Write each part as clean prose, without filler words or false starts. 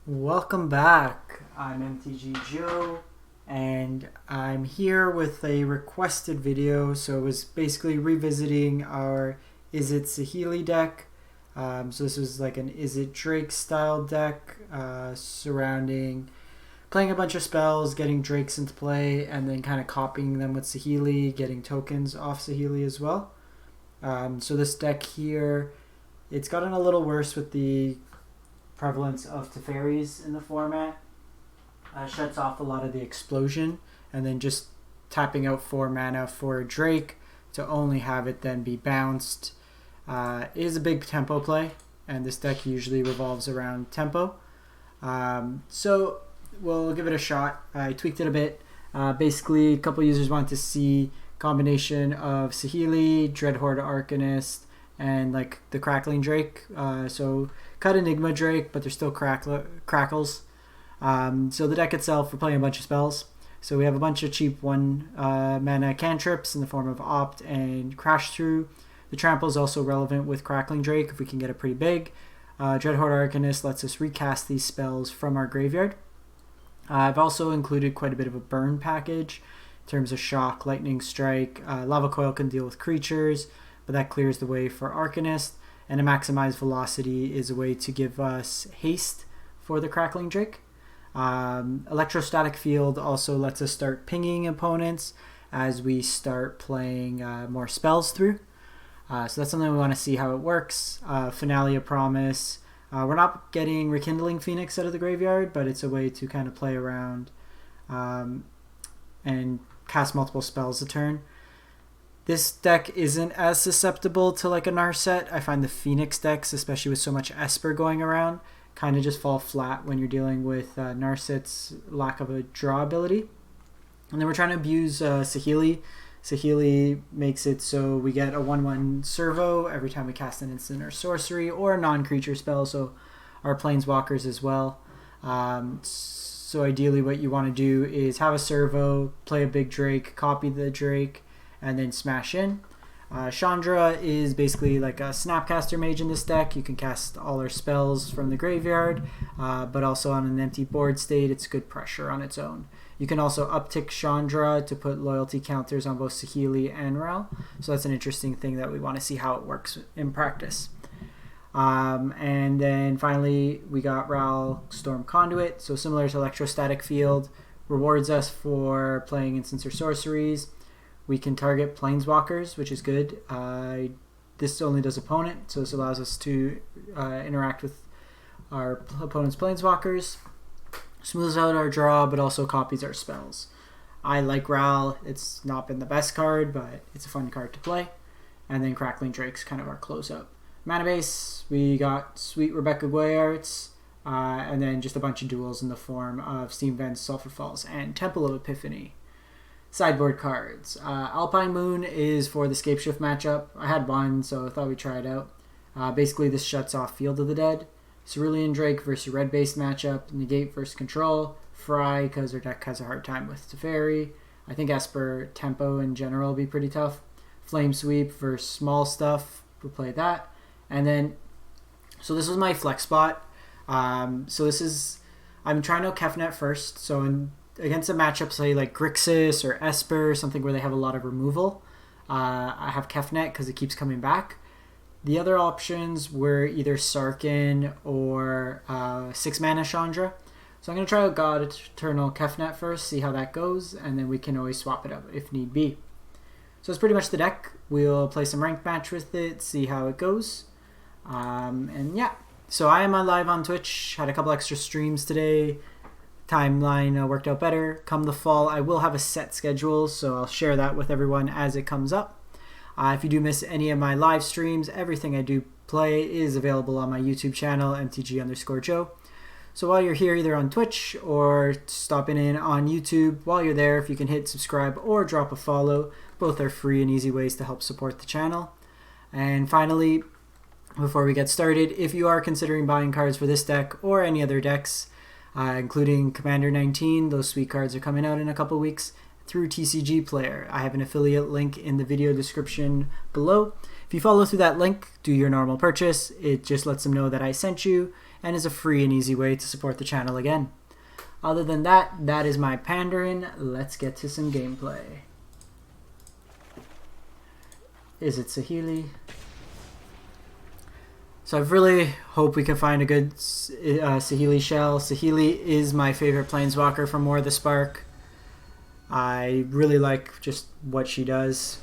Welcome back. I'm MTG Joe, and I'm here with a requested video. So it was basically revisiting our Izzet Saheeli deck. So this was like an Izzet Drake style deck surrounding playing a bunch of spells, getting Drakes into play, and then kind of copying them with Saheeli, getting tokens off Saheeli as well. So this deck here, it's gotten a little worse with the prevalence of Teferis in the format. Shuts off a lot of the explosion, and then just tapping out 4 mana for Drake to only have it then be bounced is a big tempo play, and this deck usually revolves around tempo. So we'll give it a shot. I tweaked it a bit. Basically, a couple users want to see combination of Saheeli, Dreadhorde Arcanist, and like the Crackling Drake. So cut Enigma Drake, but they're still crackles. So the deck itself, we're playing a bunch of spells. So we have a bunch of cheap 1 mana cantrips in the form of Opt and Crash Through. The Trample is also relevant with Crackling Drake if we can get it pretty big. Dreadhorde Arcanist lets us recast these spells from our graveyard. I've also included quite a bit of a burn package in terms of Shock, Lightning Strike. Lava Coil can deal with creatures, but that clears the way for Arcanist. And a maximized velocity is a way to give us haste for the Crackling Drake. Electrostatic Field also lets us start pinging opponents as we start playing more spells through. So that's something we want to see how it works. Finale of Promise. We're not getting Rekindling Phoenix out of the graveyard, but it's a way to kind of play around and cast multiple spells a turn. This deck isn't as susceptible to like a Narset. I find the Phoenix decks, especially with so much Esper going around, kind of just fall flat when you're dealing with Narset's lack of a draw ability. And then we're trying to abuse Saheeli. Saheeli makes it so we get a 1/1 servo every time we cast an instant or sorcery or a non-creature spell, so our planeswalkers as well. So ideally what you want to do is have a servo, play a big Drake, copy the Drake, and then smash in. Chandra is basically like a Snapcaster mage in this deck. You can cast all her spells from the graveyard, but also on an empty board state, it's good pressure on its own. You can also uptick Chandra to put loyalty counters on both Saheeli and Ral. So that's an interesting thing that we want to see how it works in practice. And then finally, we got Ral Storm Conduit. So similar to Electrostatic Field, rewards us for playing instants or sorceries. We can target planeswalkers, which is good. This only does opponent, so this allows us to interact with our opponent's planeswalkers. Smooths out our draw, but also copies our spells. I like Ral. It's not been the best card, but it's a fun card to play. And then Crackling Drake's kind of our closeout. Mana base, we got Sweet Rebecca Goyarts, and then just a bunch of duels in the form of Steam Vents, Sulfur Falls, and Temple of Epiphany. Sideboard cards. Alpine Moon is for the Scapeshift matchup. I had one, so I thought we'd try it out. Basically, this shuts off Field of the Dead. Cerulean Drake versus red-based matchup. Negate versus Control. Fry, because their deck has a hard time with Teferi. I think Esper Tempo in general will be pretty tough. Flame Sweep versus small stuff. We'll play that. And then, so this was my flex spot. So this is, I'm trying to Kefnet first. So against a matchup, say like Grixis or Esper, something where they have a lot of removal, I have Kefnet because it keeps coming back. The other options were either Sarkin or 6 mana Chandra. So I'm going to try out God-Eternal Kefnet first, see how that goes, and then we can always swap it up if need be. So that's pretty much the deck. We'll play some ranked match with it, see how it goes. And yeah, so I am live on Twitch, had a couple extra streams today. Timeline worked out better. Come the fall, I will have a set schedule, so I'll share that with everyone as it comes up. If you do miss any of my live streams, everything I do play is available on my YouTube channel, MTG_Joe. So while you're here, either on Twitch or stopping in on YouTube, while you're there, if you can hit subscribe or drop a follow, both are free and easy ways to help support the channel. And finally, before we get started, if you are considering buying cards for this deck or any other decks, including Commander 19, those sweet cards are coming out in a couple weeks, through TCG Player. I have an affiliate link in the video description below. If you follow through that link, do your normal purchase. It just lets them know that I sent you, and is a free and easy way to support the channel again. Other than that, that is my pandering. Let's get to some gameplay. Izzet Saheeli. So I really hope we can find a good Saheeli shell. Saheeli is my favorite planeswalker from War of the Spark. I really like just what she does.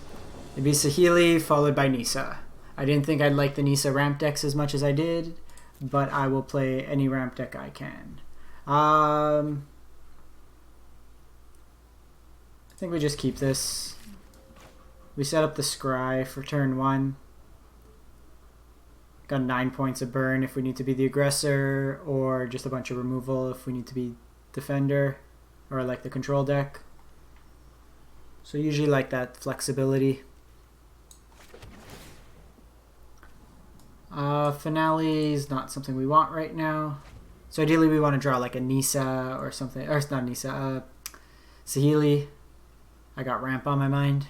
It'd be Saheeli followed by Nissa. I didn't think I'd like the Nissa ramp decks as much as I did, but I will play any ramp deck I can. I think we just keep this. We set up the Scry for turn 1. Got 9 points of burn if we need to be the aggressor, or just a bunch of removal if we need to be defender, or like the control deck. So usually like that flexibility. Finale is not something we want right now. So ideally we want to draw like a Nissa or something, or it's not Nissa, Saheeli. I got ramp on my mind.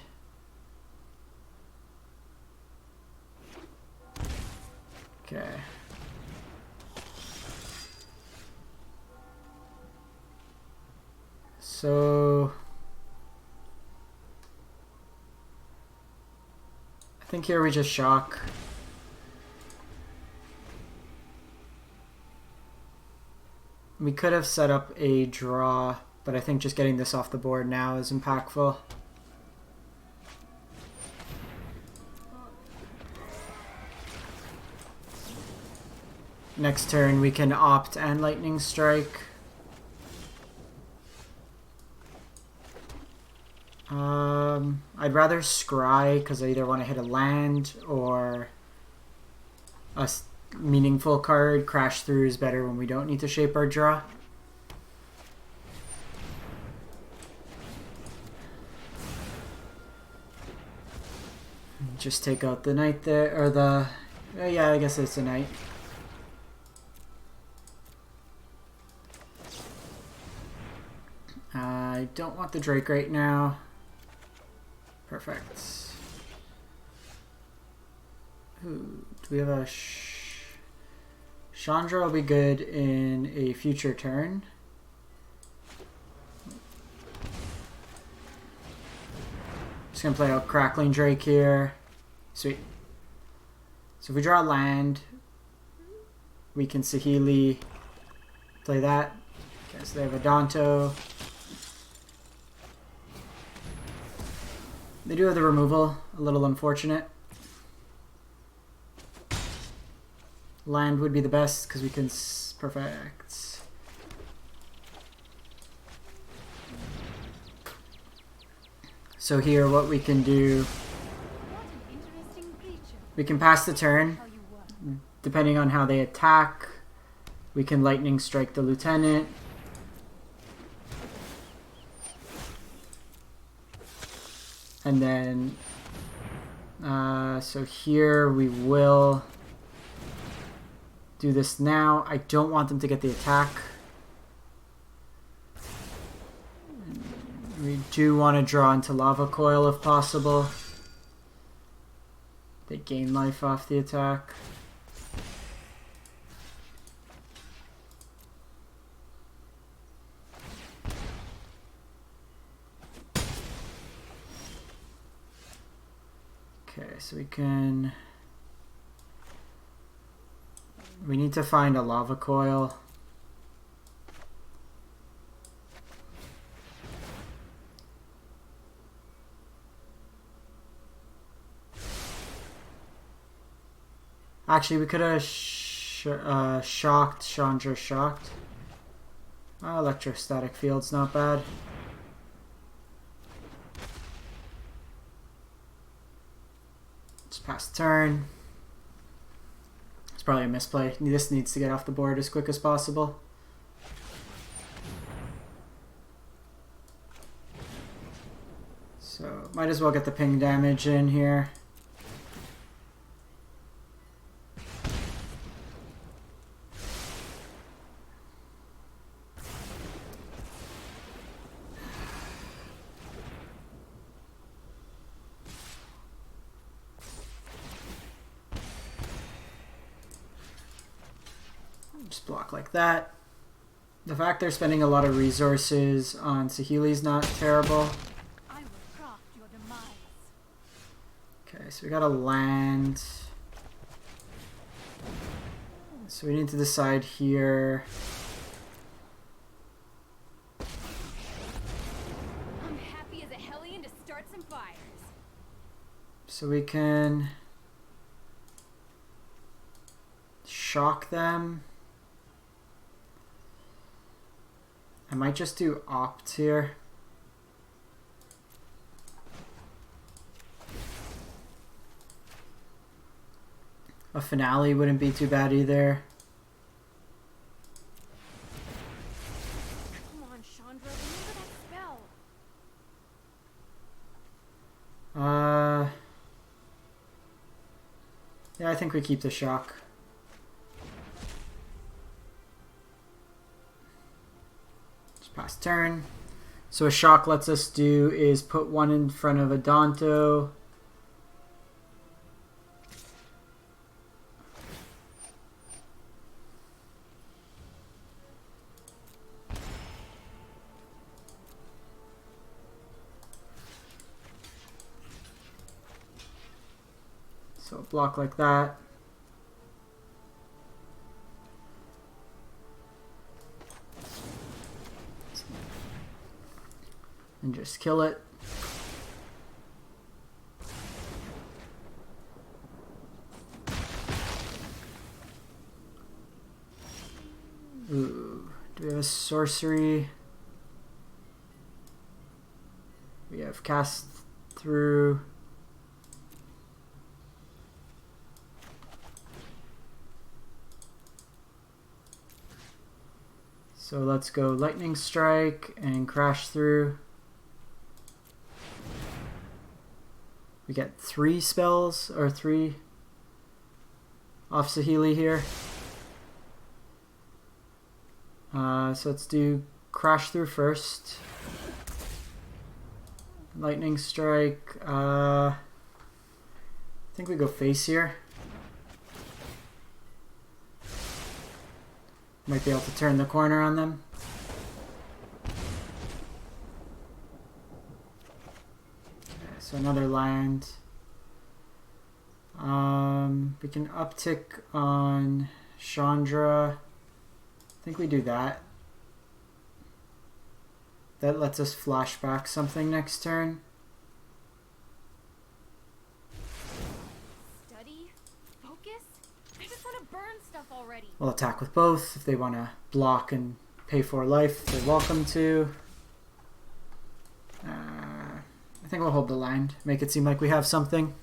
Okay. So I think here we just shock. We could have set up a draw, but I think just getting this off the board now is impactful. Next turn we can opt and lightning strike. I'd rather scry because I either want to hit a land or a meaningful card. Crash through is better when we don't need to shape our draw. Just take out the knight there, or the... yeah, I guess it's a knight. I don't want the Drake right now. Perfect. Ooh, do we have a... Chandra will be good in a future turn. Just gonna play out Crackling Drake here. Sweet. So if we draw land, we can Saheeli play that. Okay, so they have a Danto. They do have the removal, a little unfortunate. Land would be the best because we can... perfect. So here what we can do... we can pass the turn. Depending on how they attack, we can lightning strike the lieutenant. And then... so here we will... do this now. I don't want them to get the attack. We do want to draw into Lava Coil if possible. They gain life off the attack. Okay, so we can... we need to find a Lava Coil. Actually, we could have shocked Chandra shocked. Oh, Electrostatic Field's not bad. Just pass the turn. It's probably a misplay. This needs to get off the board as quick as possible. So, might as well get the ping damage in here. Just block like that. The fact they're spending a lot of resources on Saheeli's not terrible. I will craft your demise. Okay, so we got a land. So we need to decide here. I'm happy as a hellion to start some fires. So we can shock them. I might just do opt here. A finale wouldn't be too bad either. Come on, Chandra, remember that spell. Yeah, I think we keep the shock. Just pass turn. So a shock lets us do is put one in front of a Danto. So block like that. And just kill it. Ooh, do we have a sorcery? We have cast through. So let's go Lightning Strike and Crash Through. We get 3 spells, or 3 off Saheeli here. So let's do Crash Through first. Lightning Strike. I think we go face here. Might be able to turn the corner on them. Okay, so another land. We can uptick on Chandra. I think we do that. That lets us flash back something next turn. Study? Focus? I just want to burn stuff already. We'll attack with both. If they want to block and pay for life, they're welcome to. I think we'll hold the land. Make it seem like we have something.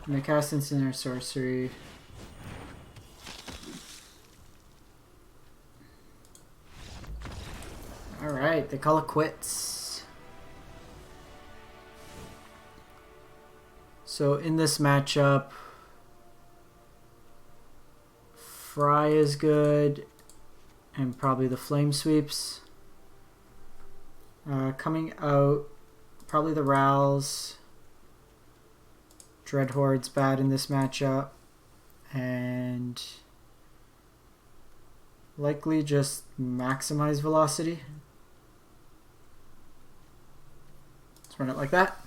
And they cast instant or sorcery. Alright, they call it quits. So in this matchup, Fry is good, and probably the Flame Sweeps. Coming out, probably the Rals. Dreadhorde's bad in this matchup, and likely just maximize velocity. Let's run it like that.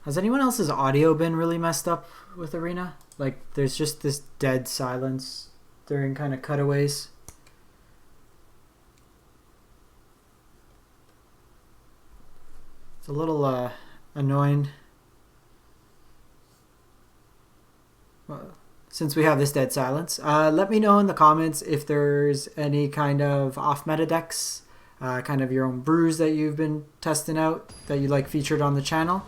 Has anyone else's audio been really messed up with Arena? Like, there's just this dead silence during kind of cutaways. It's a little annoying. Well, since we have this dead silence, let me know in the comments if there's any kind of off-meta decks, kind of your own brews that you've been testing out that you like featured on the channel.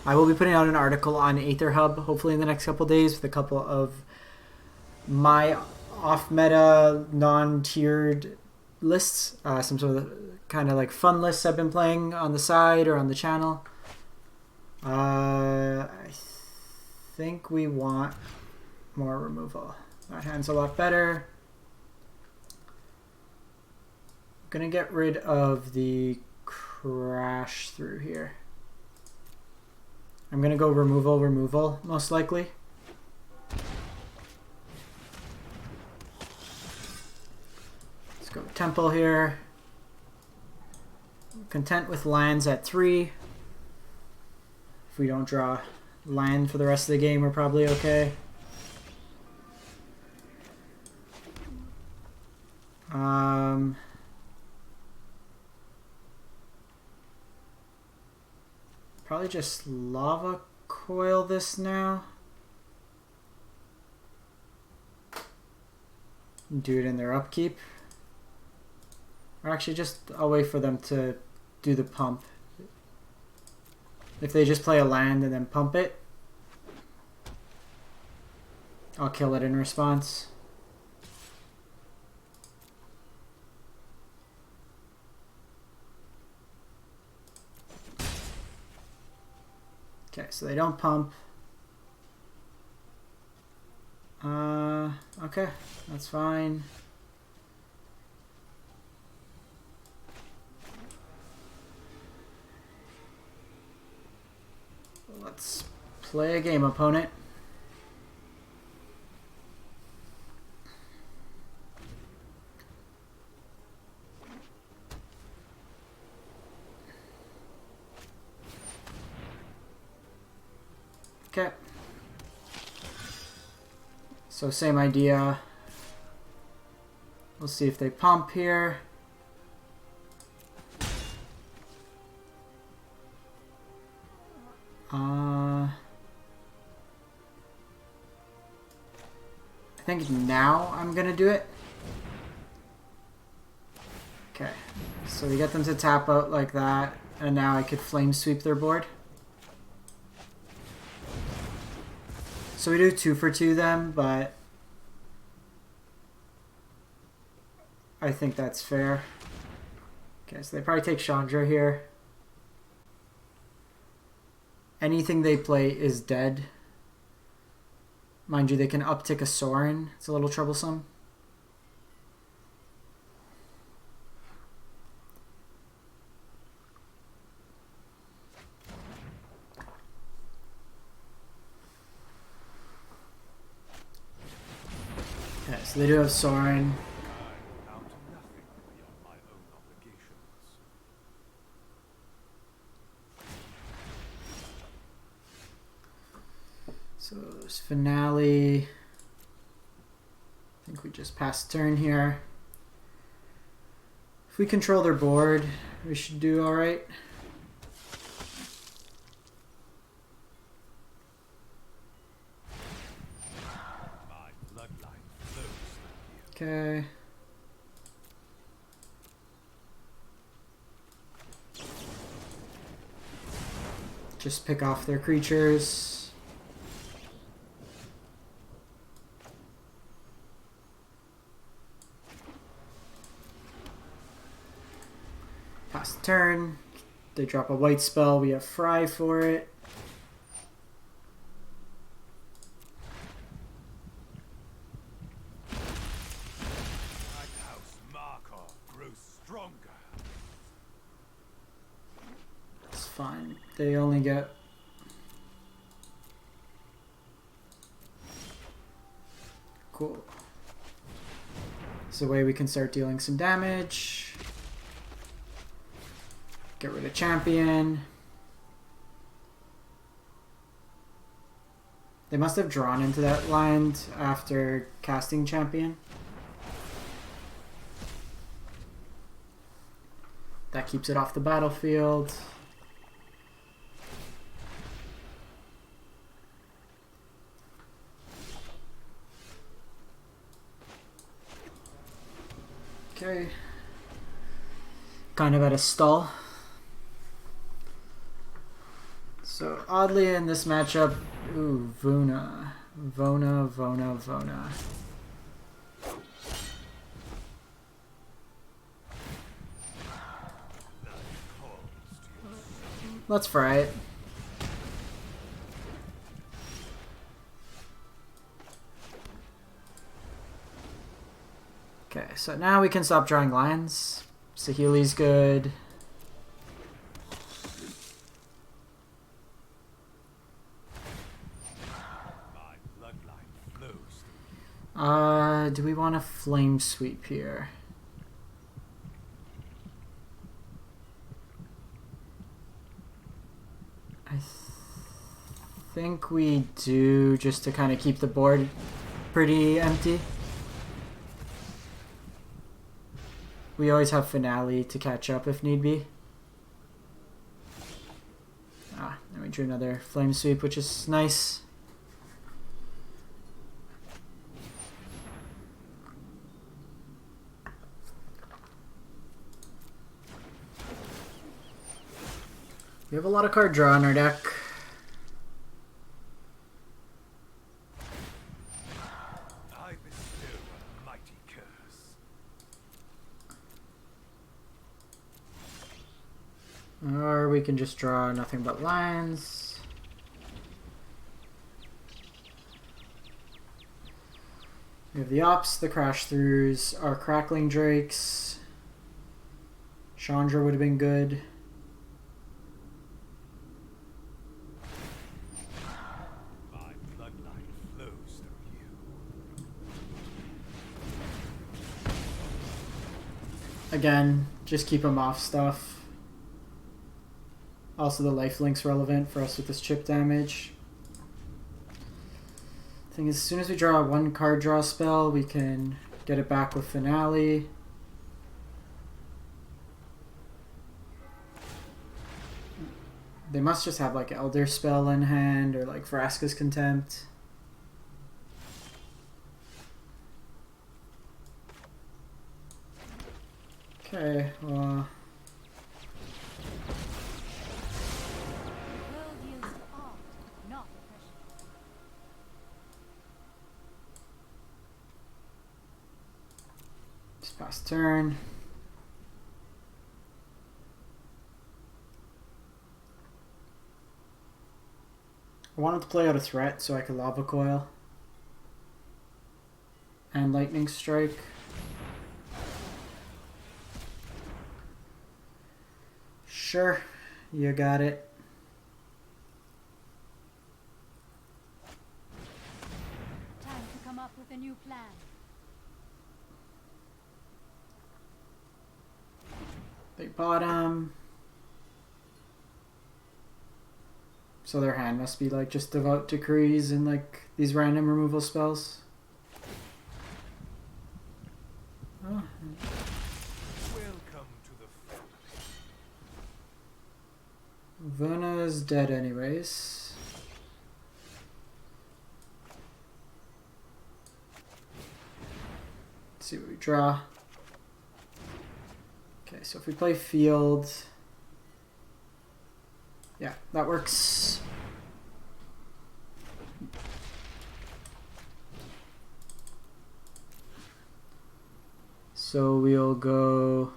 I will be putting out an article on Aether Hub hopefully in the next couple of days with a couple of my off-meta, non-tiered lists. Some sort of kind of like fun lists I've been playing on the side or on the channel. I think we want more removal. That hand's a lot better. I'm gonna get rid of the crash through here. I'm gonna go removal, most likely. Let's go Temple here. Content with lands at 3. If we don't draw land for the rest of the game, we're probably okay. Probably just Lava Coil this now. Do it in their upkeep. Or actually just I'll wait for them to do the pump. If they just play a land and then pump it, I'll kill it in response. Okay, so they don't pump. Okay, that's fine. Let's play a game, opponent. Okay. So same idea. We'll see if they pump here. I think now I'm gonna do it. Okay, so we get them to tap out like that, and now I could flame sweep their board. So we do 2 for 2 them, but I think that's fair. Okay, so they probably take Chandra here. Anything they play is dead. Mind you, they can uptick a Sorin. It's a little troublesome. Okay, so they do have Sorin. So there's Finale. I think we just passed turn here. If we control their board, we should do alright. Okay. Just pick off their creatures. Pass the turn. They drop a white spell. We have Fry for it. It's fine. They only get... Cool. It's a way we can start dealing some damage. Get rid of champion. They must have drawn into that land after casting champion. That keeps it off the battlefield. Okay. Kind of at a stall. So oddly in this matchup, ooh, Vona. Let's fry it. Okay, so now we can stop drawing lands. Saheeli's good. Do we want a flame sweep here? I think we do, just to kind of keep the board pretty empty. We always have Finale to catch up if need be. And we drew another flame sweep, which is nice. We have a lot of card draw in our deck. I bestow a mighty curse. Or we can just draw nothing but lands. We have the Ops, the Crash Throughs, our Crackling Drakes. Chandra would have been good. Again, just keep them off stuff. Also, the lifelink's relevant for us with this chip damage. Thing is, as soon as we draw a 1 card draw spell, we can get it back with Finale. They must just have like Elder Spell in hand or like Vraska's Contempt. Okay, World yields to art, not oppression. just pass turn. I wanted to play out a threat so I could Lava Coil and Lightning Strike. Sure, you got it. Time to come up with a new plan. They bottom. So their hand must be like just Devout Decrees and like these random removal spells. Oh. Welcome to the family. Vona is dead anyways. Let's see what we draw. Okay, so if we play field, yeah, that works. So we'll go.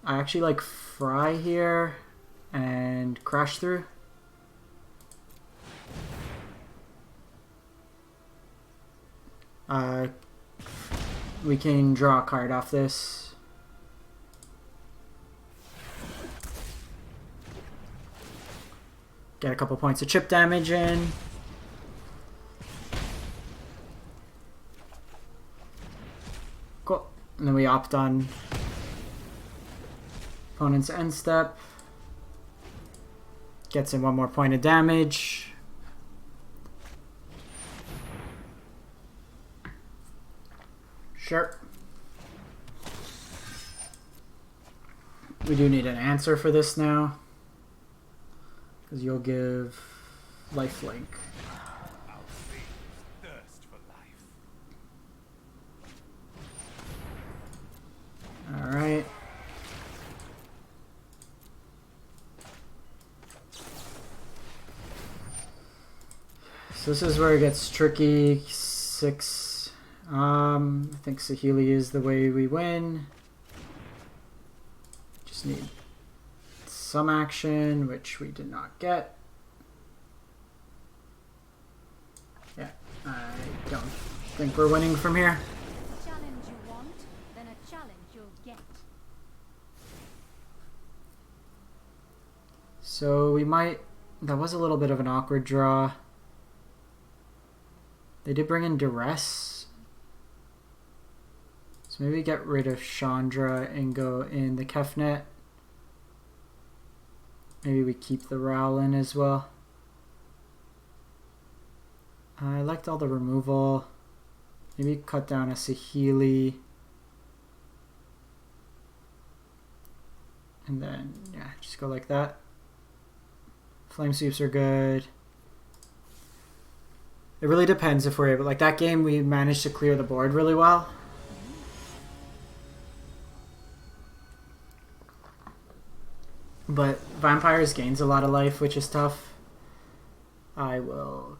I actually like Fry here and Crash Through. We can draw a card off this. Get a couple points of chip damage in. Cool. And then we opt on opponent's end step. Gets in 1 more point of damage. Sure. We do need an answer for this now. Because you'll give lifelink. Our sailors thirst for life. Alright. So this is where it gets tricky. 6. I think Saheeli is the way we win. Just need some action, which we did not get. Yeah, I don't think we're winning from here. Shall So we might... That was a little bit of an awkward draw. They did bring in Duress. So maybe get rid of Chandra and go in the Kefnet. Maybe we keep the Ral in as well. I liked all the removal. Maybe cut down a Saheeli. And then, yeah, just go like that. Flame sweeps are good. It really depends if we're able... Like, that game, we managed to clear the board really well. But Vampires gains a lot of life, which is tough. I will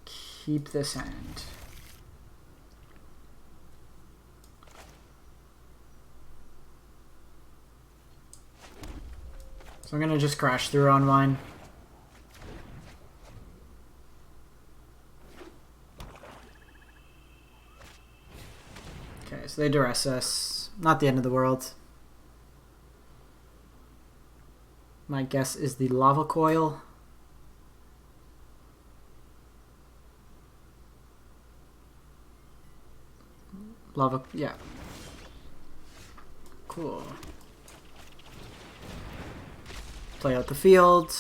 keep this hand. So I'm going to just crash through on mine. Okay, so they duress us. Not the end of the world. My guess is the Lava Coil. Lava, yeah. Cool. Play out the field.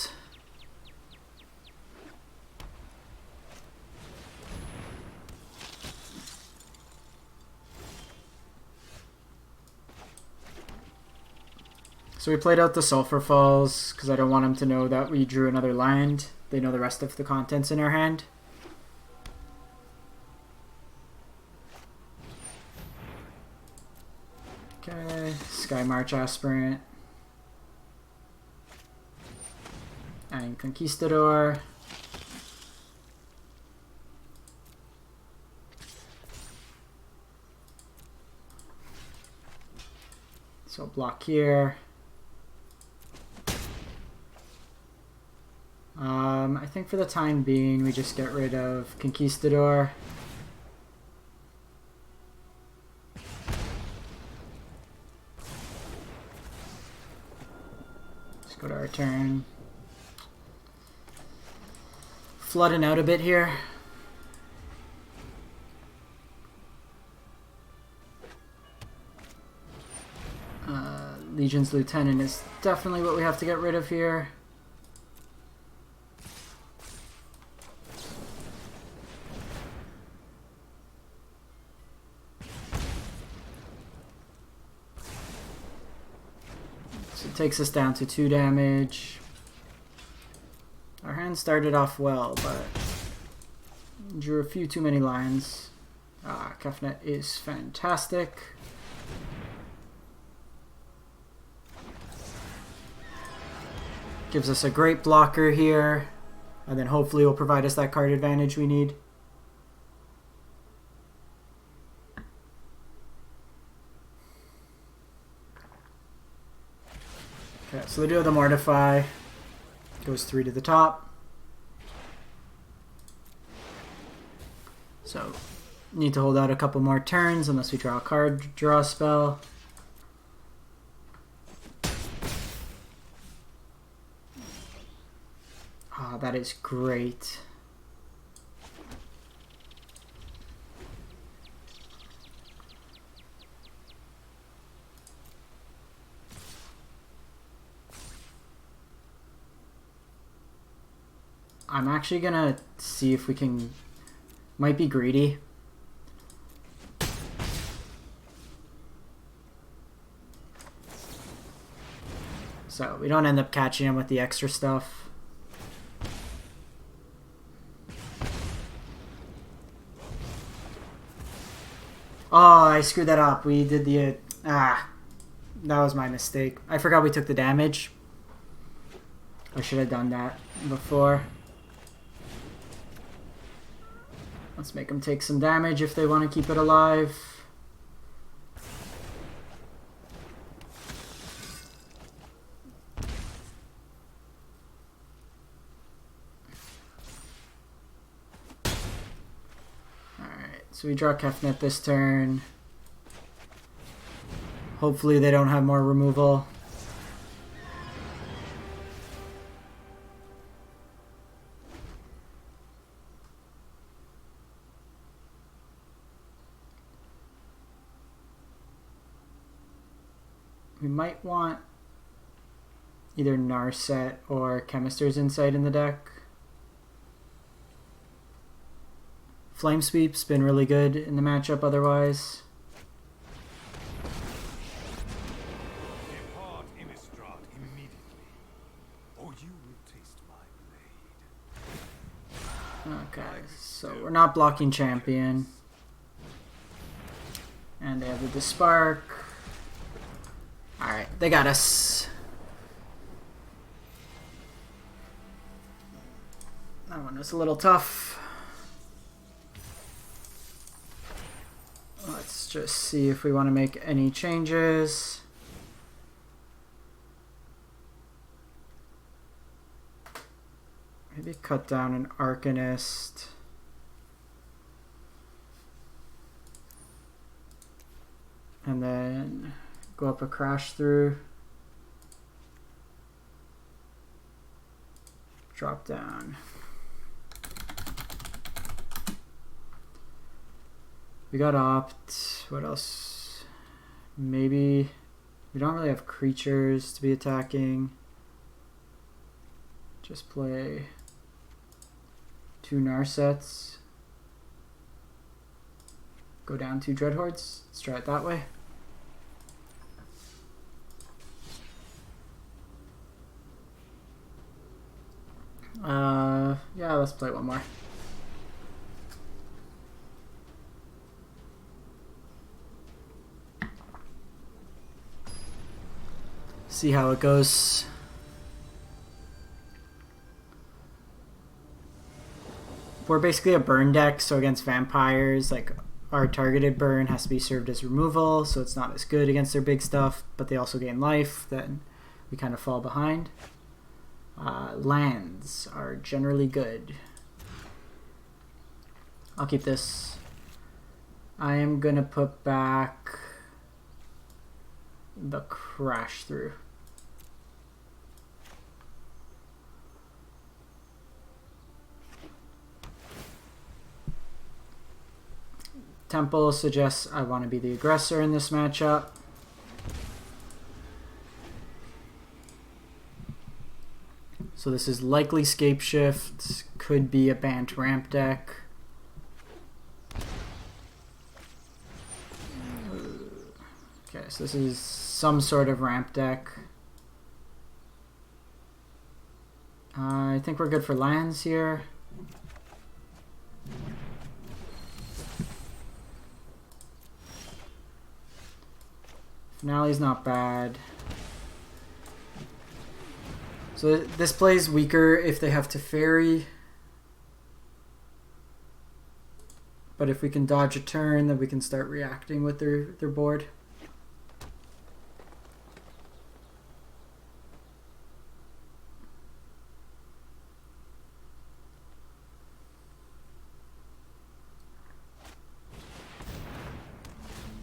So we played out the Sulfur Falls because I don't want them to know that we drew another land. They know the rest of the contents in our hand. Okay, Sky March Aspirant. And Conquistador. So block here. I think for the time being, we just get rid of Conquistador. Let's go to our turn. Flooding out a bit here. Legion's Lieutenant is definitely what we have to get rid of here. Takes us down to 2 damage. Our hand started off well, but drew a few too many lines. Kefnet is fantastic. Gives us a great blocker here, and then hopefully will provide us that card advantage we need. Okay, so they do have the Mortify. Goes 3 to the top. So, need to hold out a couple more turns unless we draw a card, draw a spell. Ah, that is great. I'm actually gonna see if we can... Might be greedy. So we don't end up catching him with the extra stuff. Oh, I screwed that up. We did the... that was my mistake. I forgot we took the damage. I should have done that before. Let's make them take some damage if they want to keep it alive. Alright, so we draw Kefnet this turn. Hopefully they don't have more removal. We might want either Narset or Chemister's Insight in the deck. Flame Sweep's been really good in the matchup otherwise. Depart Innistrad immediately, or you will taste my blade. Okay, so we're not blocking Champion. And they have the Dispark. Alright, they got us. That one was a little tough. Let's just see if we want to make any changes. Maybe cut down an Arcanist. And then go up a Crash Through. Drop down. We got Opt. What else? Maybe we don't really have creatures to be attacking. Just play 2 Narsets. Go down 2 Dreadhordes. Let's try it that way. Yeah, let's play one more. See how it goes. We're basically a burn deck, so against vampires, like our targeted burn has to be served as removal, so it's not as good against their big stuff, but they also gain life, then we kind of fall behind. Lands are generally good. I'll keep this. I am gonna put back the Crash Through. Temple suggests I want to be the aggressor in this matchup. So this is likely Scape Shift, could be a Bant ramp deck. Okay, so this is some sort of ramp deck. I think we're good for lands here. Finale's not bad. So this plays weaker if they have to Teferi. But if we can dodge a turn, then we can start reacting with their board.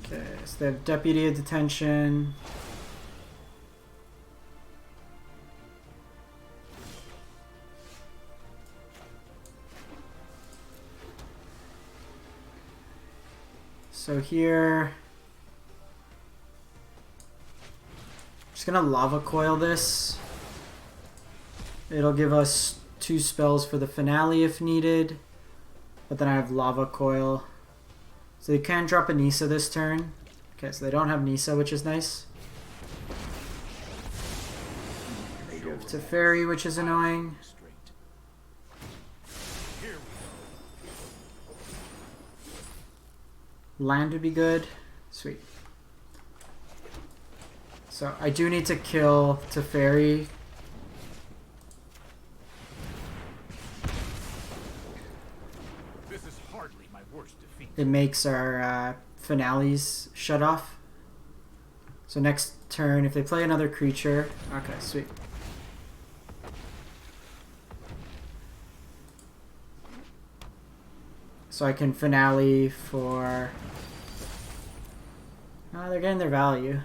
Okay, so they have Deputy of Detention. So here, just gonna Lava Coil this. It'll give us 2 spells for the finale if needed, but then I have Lava Coil. So they can drop a Nisa this turn. Okay, so they don't have Nisa, which is nice. They give Teferi, which is annoying. Land would be good. Sweet. So I do need to kill Teferi. This is hardly my worst defeat. It makes our finales shut off. So next turn, if they play another creature... Okay, sweet. So I can finale for... Oh, they're getting their value.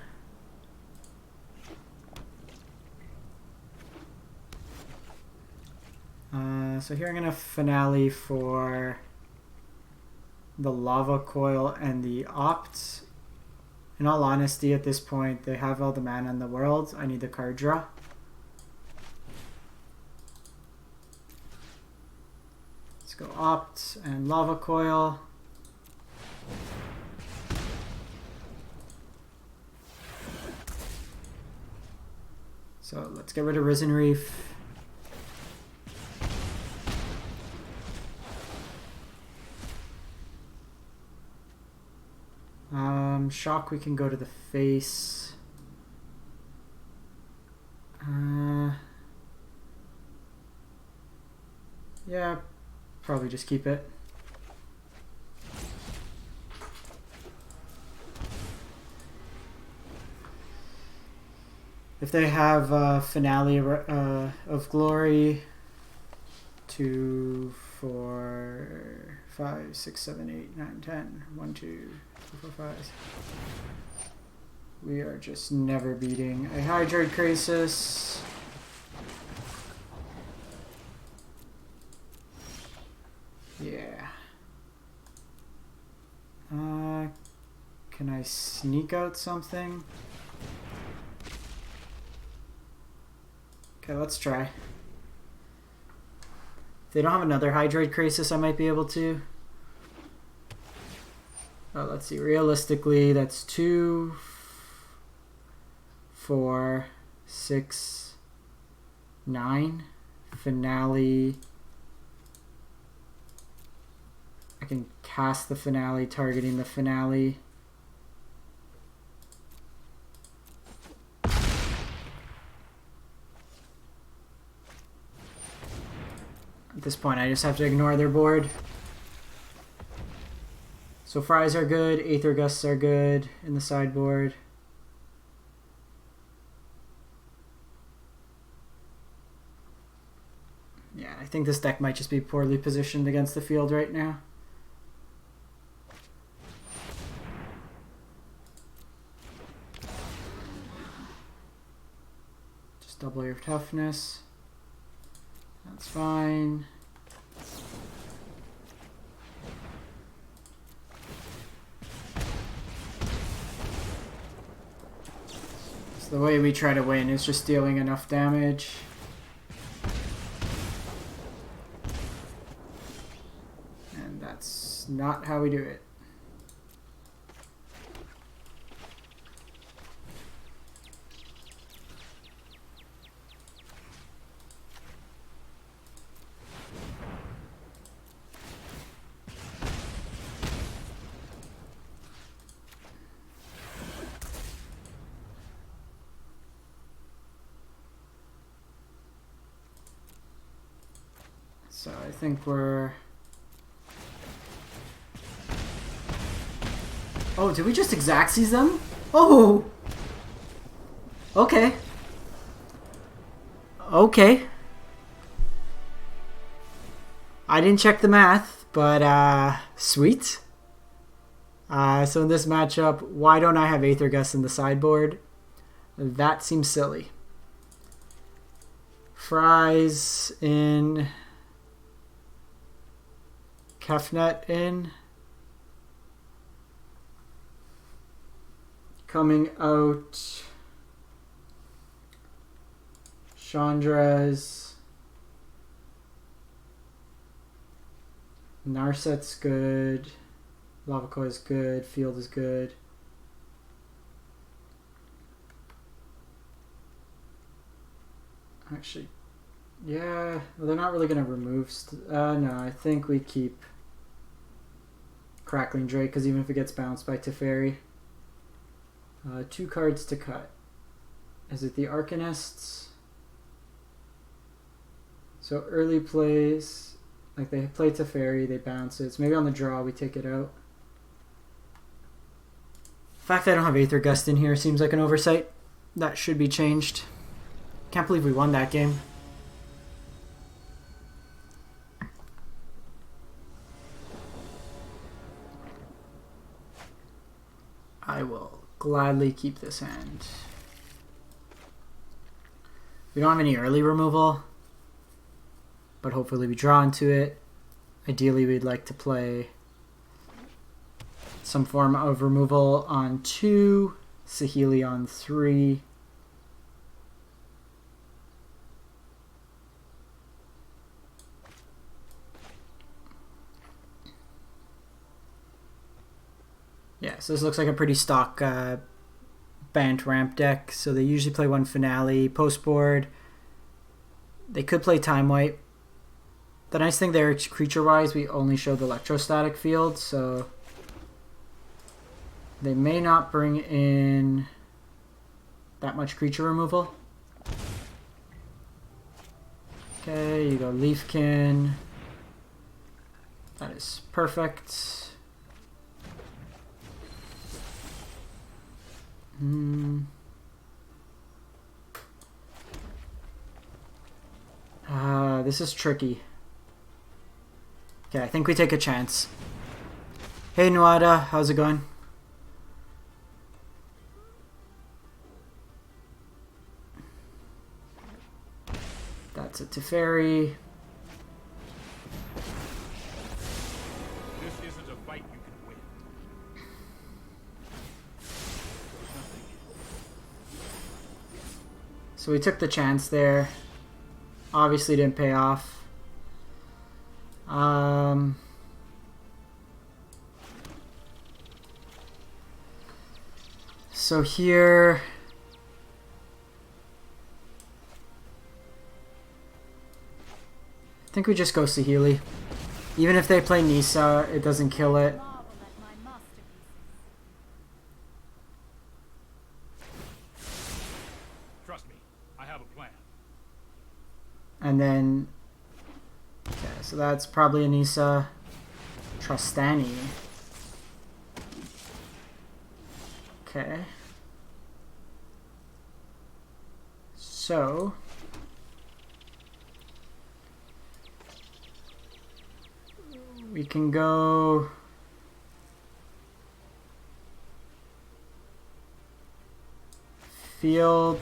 So here I'm going to finale for the Lava Coil and the Opt. In all honesty, at this point, they have all the mana in the world. I need the card draw. Let's go Opt and Lava Coil. So let's get rid of Risen Reef. Shock, we can go to the face. Yeah, probably just keep it. If they have Finale of Glory, 2, 4, 5, 6, 7, 8, 9, 10. 1, 2, 3, 4, 5. We are just never beating a Hydroid Crisis. Yeah. Can I sneak out something? Okay, let's try. If they don't have another Hydroid Crisis, I might be able to. Oh, let's see. Realistically, that's 2, 4, 6, 9. Finale. I can cast the Finale, targeting the Finale. At this point, I just have to ignore their board. So Fries are good, Aether Gusts are good in the sideboard. Yeah, I think this deck might just be poorly positioned against the field right now. Just double your toughness. That's fine. So the way we try to win is just dealing enough damage. And that's not how we do it. So I think we're... Oh, did we just Xaxes them? Oh! Okay. Okay. I didn't check the math, but sweet. So in this matchup, why don't I have Aether Gust in the sideboard? That seems silly. Fries in... Kefnet in. Coming out. Chandra's. Narset's good. Lava Coil is good. Field is good. Actually, yeah, well, they're not really going to remove... no, I think we keep Crackling Drake, because even if it gets bounced by Teferi. 2 cards to cut. Is it the Arcanists? So early plays, like they play Teferi, they bounce it. So maybe on the draw we take it out. The fact that I don't have Aether Gust in here seems like an oversight. That should be changed. Can't believe we won that game. I will gladly keep this hand. We don't have any early removal, but hopefully we draw into it. Ideally, we'd like to play some form of removal on 2, Saheeli on 3. Yeah, so this looks like a pretty stock Bant ramp deck. So they usually play 1 Finale post board. They could play Time Wipe. The nice thing there, creature-wise, we only show the Electrostatic Field, so they may not bring in that much creature removal. Okay, you go Leafkin. That is perfect. This is tricky. Okay, I think we take a chance. Hey Nuada, how's it going? That's a Teferi. This isn't a fight you can win. So we took the chance there. Obviously didn't pay off. So here, I think we just go Saheeli. Even if they play Nisa, it doesn't kill it. Marvel at my masterpieces. Trust me, I have a plan. And then, okay, so that's probably a Nisa. Trostani. Okay. So we can go Field.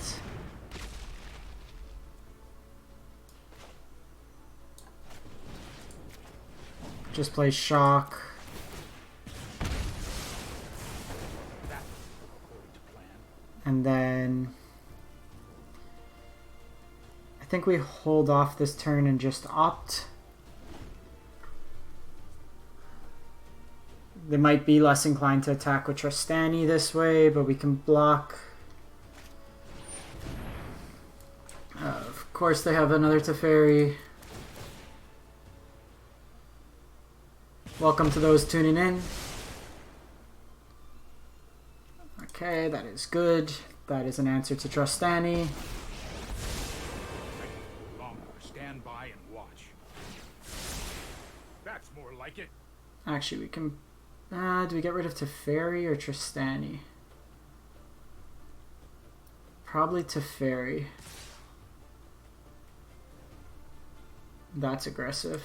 Just play Shock. And then I think we hold off this turn and just opt. They might be less inclined to attack with Trostani this way, but we can block. Of course they have another Teferi. Welcome to those tuning in. Okay, that is good. That is an answer to Trostani. Longer. Stand by and watch. That's more like it. Actually, we can... do we get rid of Teferi or Trostani? Probably Teferi. That's aggressive.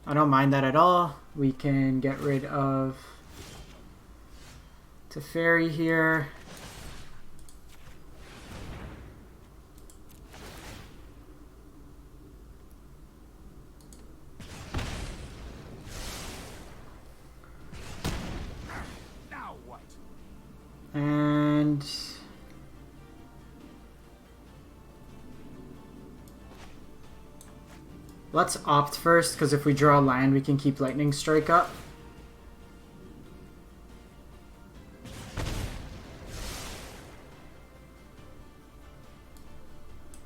I don't mind that at all. We can get rid of Teferi here. Now what? And let's opt first, because if we draw land, we can keep Lightning Strike up.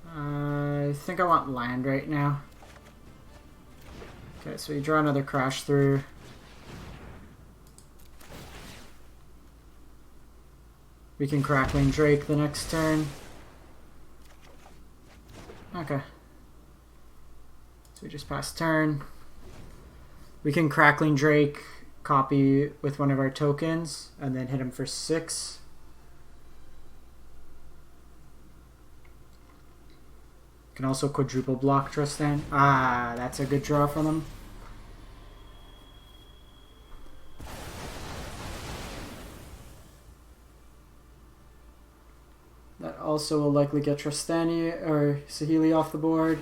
I think I want land right now. Okay, so we draw another Crash Through. We can Crackling Drake the next turn. Okay. So we just pass turn. We can Crackling Drake, copy with one of our tokens, and then hit him for 6. Can also quadruple block Tristan. Ah, that's a good draw for them. That also will likely get Trostani or Saheeli off the board.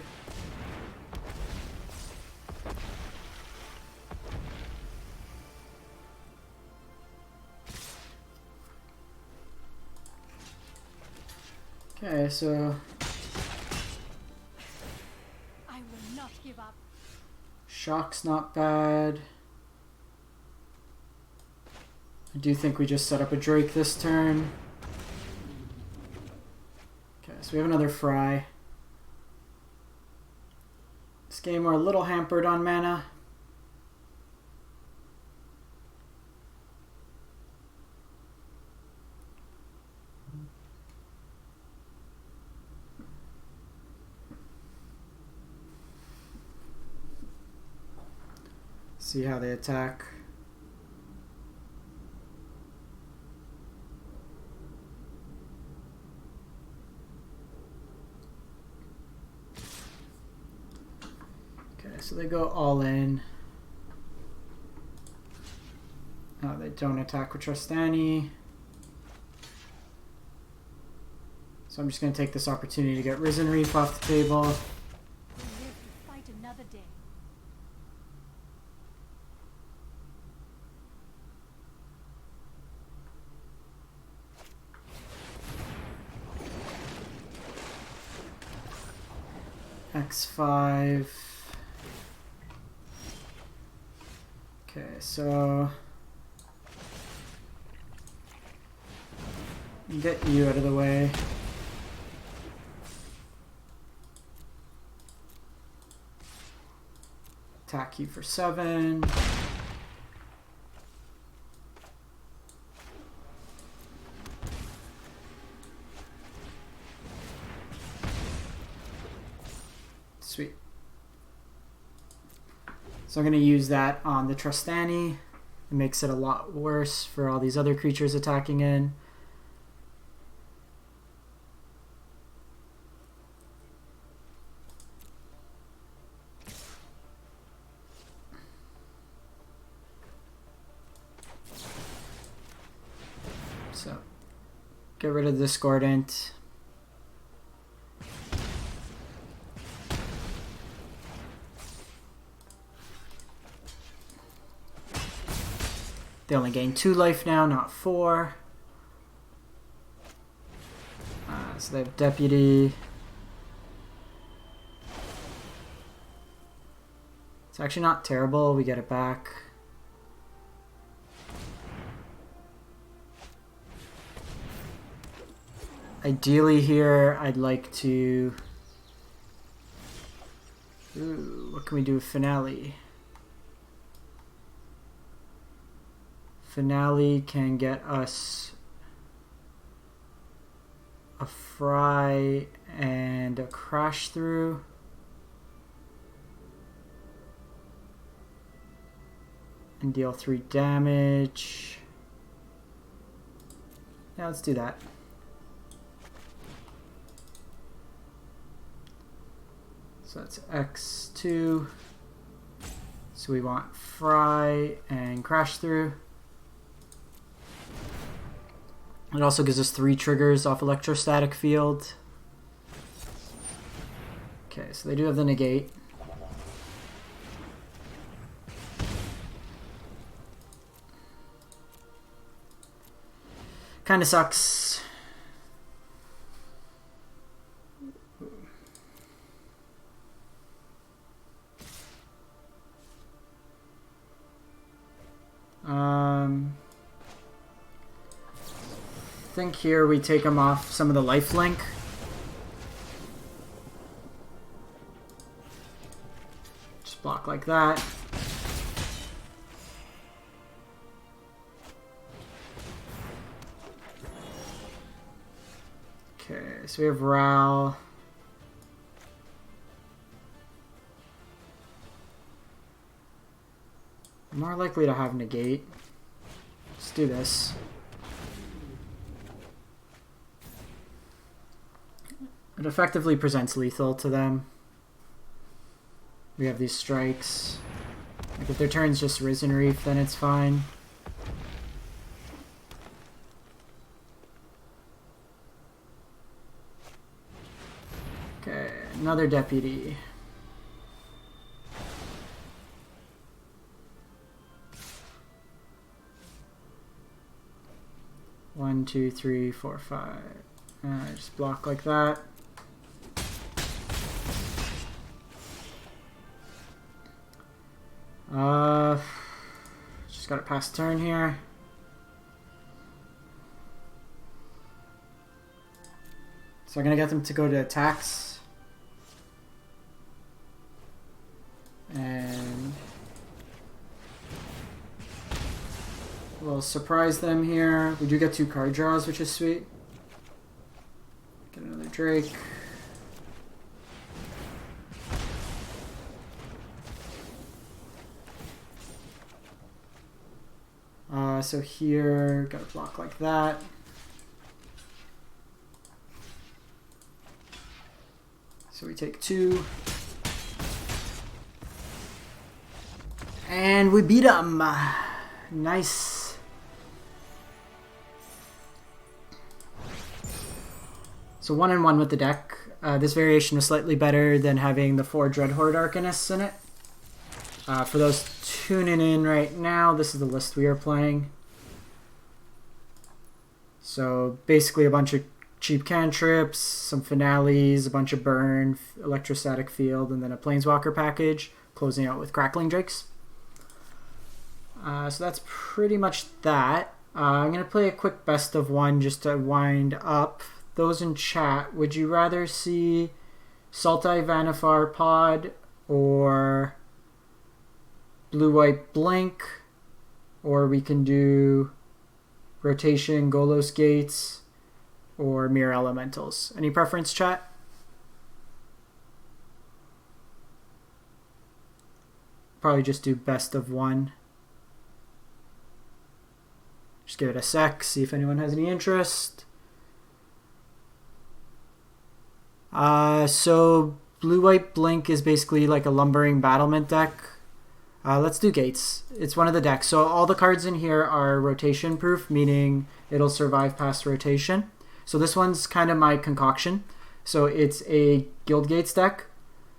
Okay, so I will not give up. shock's not bad. I do think we just set up a Drake this turn. Okay, so we have another Fry. This game we're a little hampered on mana. See how they attack. Okay, so they go all in. Oh, they don't attack with Trostani. So I'm just going to take this opportunity to get Risen Reef off the table. We live to fight another day. X5. Okay, so get you out of the way. Attack you for 7. Sweet. So I'm going to use that on the Trostani. It makes it a lot worse for all these other creatures attacking in. So get rid of the Discordant. They only gain 2 life now, not 4. So they have Deputy. It's actually not terrible. We get it back. Ideally here, I'd like to... Ooh, what can we do with Finale? Finale can get us a Fry and a Crash Through. And deal 3 damage. Yeah, let's do that. So that's X2. So we want Fry and Crash Through. It also gives us 3 triggers off Electrostatic Field. Okay, so they do have the Negate. Kinda sucks. I think here we take him off some of the lifelink. Just block like that. Okay, so we have Ral. More likely to have Negate. Let's do this. It effectively presents lethal to them. We have these strikes. Like if their turn's just Risen Reef, then it's fine. Okay, another Deputy. One, two, three, four, five. Just block like that. Just gotta pass turn here. So I'm gonna get them to go to attacks. And we'll surprise them here. We do get 2 card draws, which is sweet. Get another Drake. So here, gotta block like that. So we take 2. And we beat him. Nice. So 1-1 with the deck. This variation was slightly better than having the 4 Dreadhorde Arcanists in it. For those tuning in right now, this is the list we are playing. So basically a bunch of cheap cantrips, some finales, a bunch of burn, Electrostatic Field, and then a planeswalker package, closing out with Crackling Drakes. So that's pretty much that. I'm going to play a quick best of 1 just to wind up. Those in chat, would you rather see Sultai Vanifar Pod or Blue-White Blink? Or we can do Rotation, Golos Gates, or Mirror Elementals. Any preference, chat? Probably just do best of 1. Just give it a sec, see if anyone has any interest. So Blue-White Blink is basically like a lumbering battlement deck. Let's do Gates. It's one of the decks. So all the cards in here are rotation proof, meaning it'll survive past rotation. So this one's kind of my concoction. So it's a Guild Gates deck,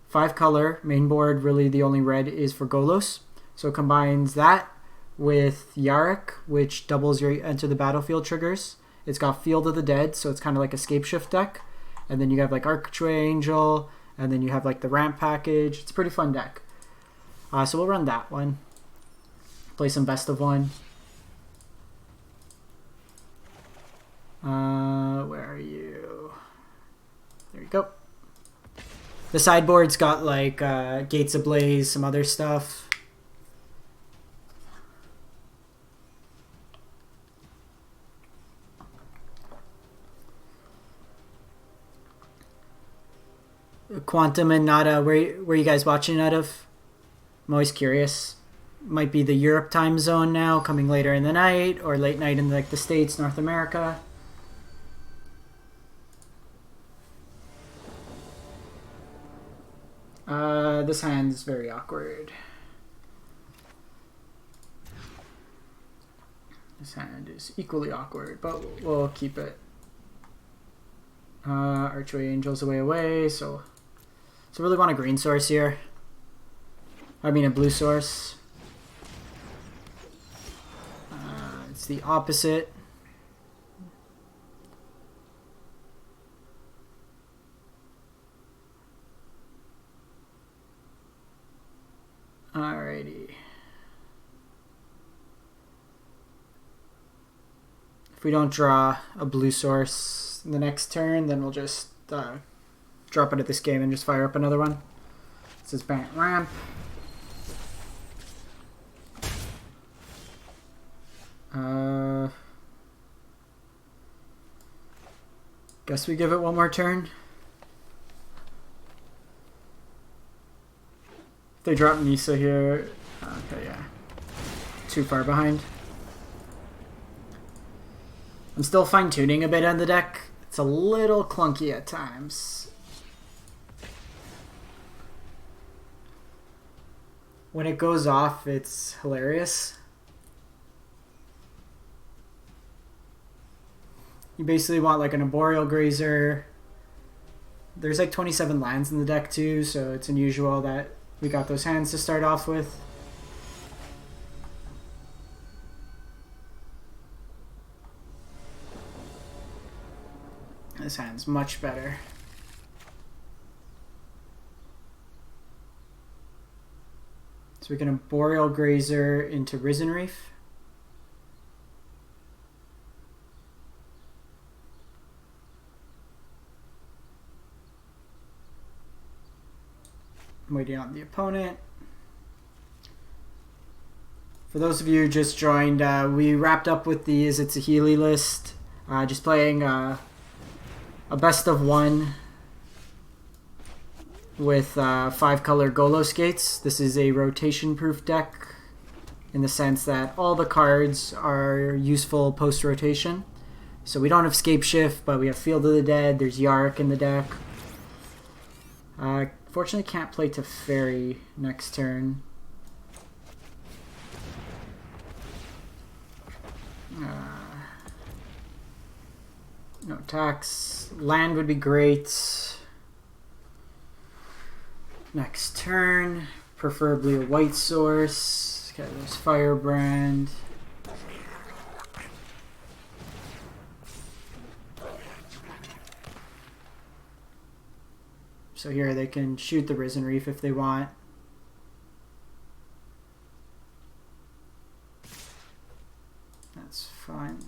5 color, main board, really the only red is for Golos. So it combines that with Yarok, which doubles your enter the battlefield triggers. It's got Field of the Dead, so it's kind of like a Scapeshift deck. And then you have like Archangel, and then you have like the ramp package. It's a pretty fun deck. So we'll run that one. Play some best of 1. Where are you? There you go. The sideboard's got like Gates Ablaze, some other stuff. Quantum and Nada, where are you guys watching out of? I'm always curious. Might be the Europe time zone now, coming later in the night, or late night in like the States, North America. This hand's very awkward. This hand is equally awkward, but we'll keep it. Archangel's away, so really want a green source here. I mean a blue source. It's the opposite. Alrighty. If we don't draw a blue source in the next turn, then we'll just drop out of this game and just fire up another one. This is Bant Ramp. Guess we give it one more turn. If they drop Nisa here, okay, yeah. Too far behind. I'm still fine-tuning a bit on the deck. It's a little clunky at times. When it goes off, it's hilarious. You basically want like an Arboreal Grazer. There's like 27 lands in the deck too, so it's unusual that we got those hands to start off with. This hand's much better. So we're going to Boreal Grazer into Risen Reef. I'm waiting on the opponent. For those of you who just joined, we wrapped up with the Izzet Saheeli list. Just playing a best of one with 5-color golos gates. This is a rotation-proof deck in the sense that all the cards are useful post-rotation. So we don't have Scape Shift, but we have Field of the Dead. There's Yarok in the deck. Fortunately, can't play Teferi next turn. No attacks. Land would be great. Next turn, preferably a white source. Okay, there's Firebrand. So here they can shoot the Risen Reef if they want. That's fine.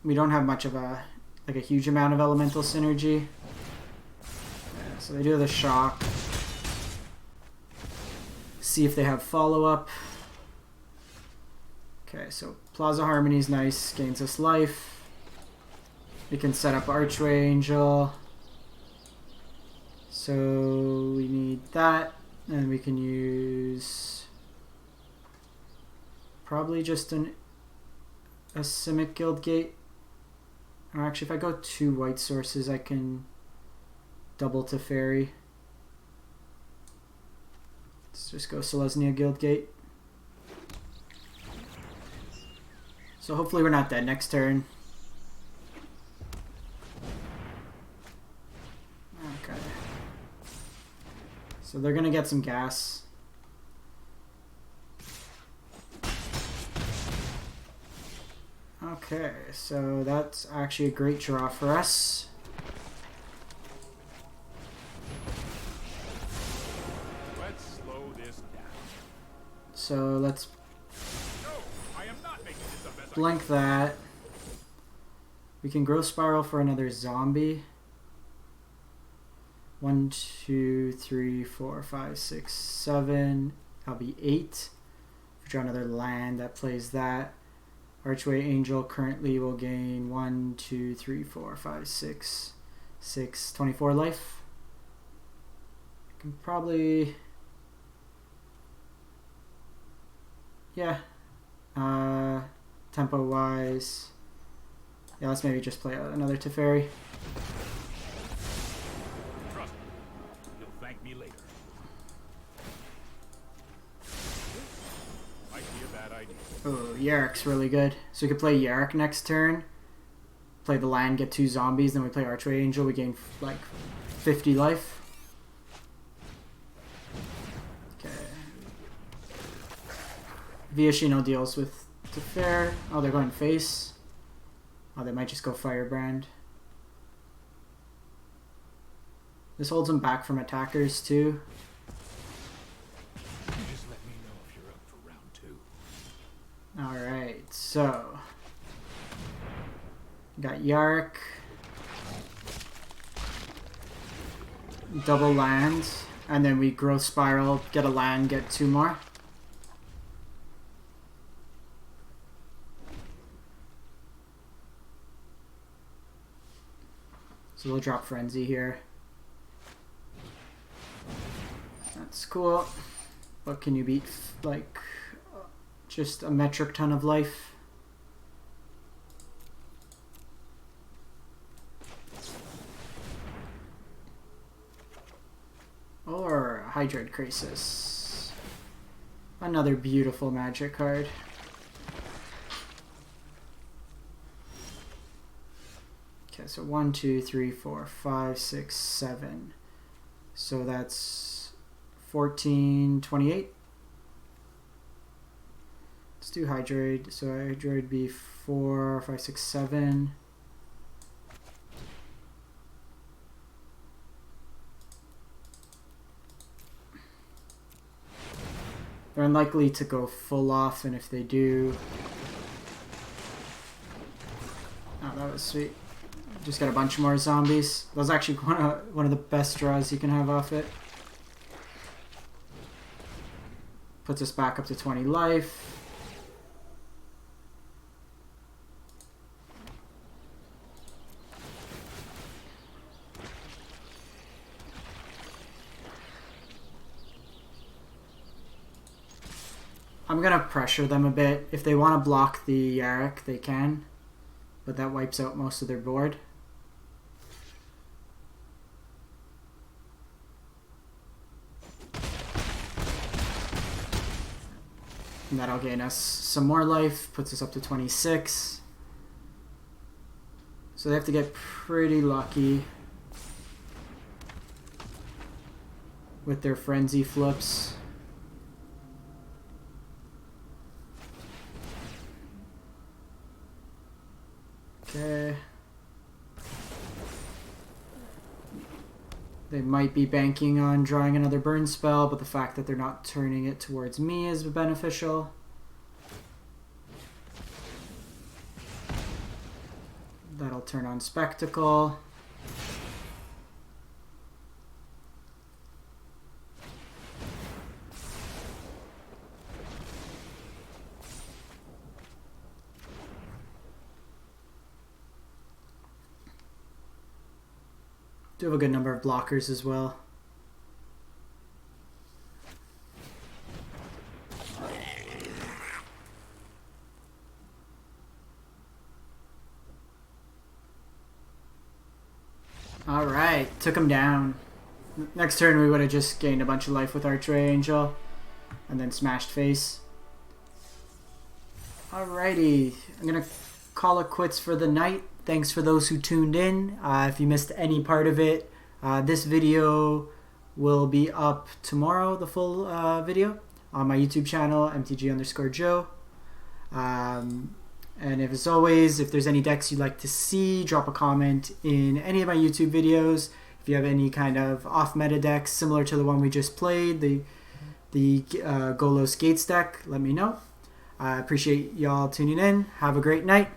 We don't have much of a huge amount of elemental synergy. Yeah, so they do the shock. See if they have follow-up. Okay, so Plaza Harmony's nice, gains us life. We can set up Archway Angel. So we need that, and we can use probably just a Simic Guildgate. Or actually, if I go 2 white sources, I can double Teferi. Let's just go Selesnya Guildgate. So hopefully we're not dead next turn. Okay. So they're gonna get some gas. Okay, so that's actually a great draw for us. Let's slow this down. So let's No, I am not making this a mess. blink that. We can Growth Spiral for another zombie. 1, 2, 3, 4, 5, 6, 7. That'll be 8. If we draw another land, that plays that. Archway Angel currently will gain 1, 2, 3, 4, 5, 6, 24 life. Can probably, yeah, tempo wise, yeah, let's maybe just play another Teferi. Trust me, you'll thank me later. Might be a bad idea. Oh, Yarok's really good. So we could play Yarok next turn, play the land, get 2 zombies, then we play Archway Angel, we gain like 50 life. Okay. Viashino deals with Teferi. Oh, they're going face. Oh, they might just go Firebrand. This holds them back from attackers too. You just let me know if you're up for round 2. Alright, so got Yarok. Double land, and then we Growth Spiral, get a land, get 2 more. So we'll drop Frenzy here. That's cool. What can you beat? Like, just a metric ton of life. Or Hydroid Crisis. Another beautiful magic card. Okay, so 1, 2, 3, 4, 5, 6, 7. So that's 14, 28. Let's do Hydroid. So Hydroid be 4, 5, 6, 7. They're unlikely to go full off, and if they do... Oh, that was sweet. Just got a bunch more zombies. That was actually one of the best draws you can have off it. Puts us back up to 20 life. I'm gonna pressure them a bit. If they want to block the Yarok, they can. But that wipes out most of their board. And that'll gain us some more life, puts us up to 26. So they have to get pretty lucky with their frenzy flips. Okay. They might be banking on drawing another burn spell, but the fact that they're not turning it towards me is beneficial. That'll turn on Spectacle. Do have a good number of blockers as well. Alright, took him down. Next turn we would have just gained a bunch of life with Archway Angel and then smashed face. Alrighty, I'm gonna call it quits for the night. Thanks for those who tuned in. If you missed any part of it, this video will be up tomorrow, the full video, on my YouTube channel, MTG_Joe. And as always, if there's any decks you'd like to see, drop a comment in any of my YouTube videos. If you have any kind of off-meta decks similar to the one we just played, the Golos Gates deck, let me know. I appreciate y'all tuning in. Have a great night.